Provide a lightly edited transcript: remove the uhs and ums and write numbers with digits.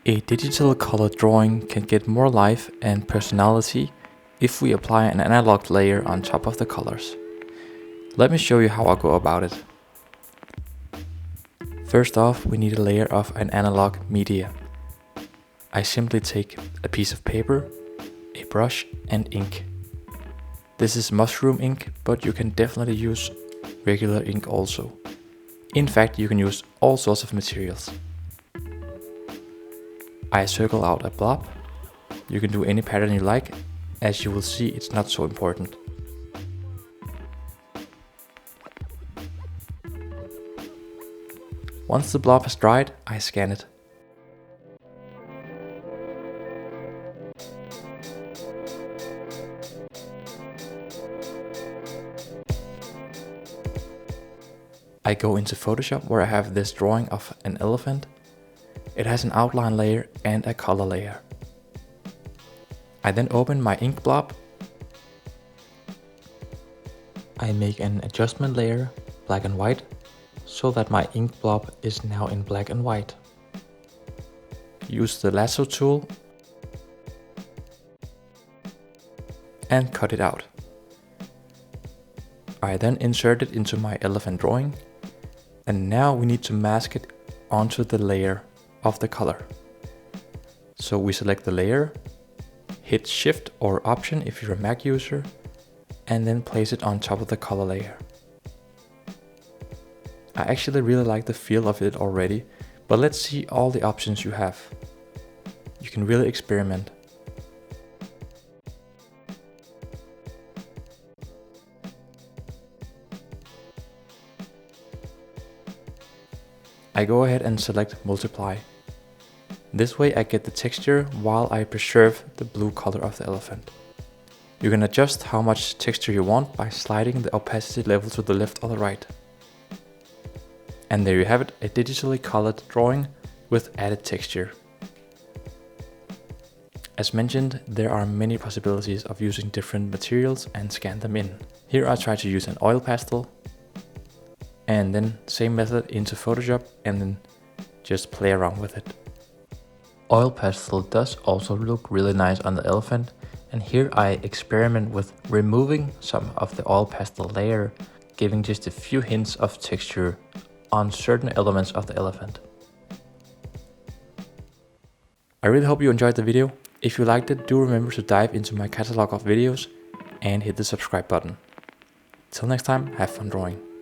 A digital color drawing can get more life and personality if we apply an analog layer on top of the colors. Let me show you how I go about it. First off, we need a layer of an analog media. I simply take a piece of paper, a brush and ink. This is mushroom ink, but you can definitely use regular ink also. In fact, you can use all sorts of materials. I circle out a blob. You can do any pattern you like. As you will see, it's not so important. Once the blob has dried, I scan it. I go into Photoshop where I have this drawing of an elephant. It has an outline layer and a color layer. I then open my ink blob. I make an adjustment layer, black and white, so that my ink blob is now in black and white. Use the lasso tool and cut it out. I then insert it into my elephant drawing, and now we need to mask it onto the layer of the color. So we select the layer, hit Shift or Option if you're a Mac user, and then place it on top of the color layer. I actually really like the feel of it already, but let's see all the options you have. You can really experiment. I go ahead and select Multiply. This way I get the texture while I preserve the blue color of the elephant. You can adjust how much texture you want by sliding the opacity level to the left or the right. And there you have it, a digitally colored drawing with added texture. As mentioned, there are many possibilities of using different materials and scan them in. Here I try to use an oil pastel, and then same method into Photoshop and then just play around with it. Oil pastel does also look really nice on the elephant, and here I experiment with removing some of the oil pastel layer, giving just a few hints of texture on certain elements of the elephant. I really hope you enjoyed the video. If you liked it, do remember to dive into my catalog of videos and hit the subscribe button. Till next time, have fun drawing.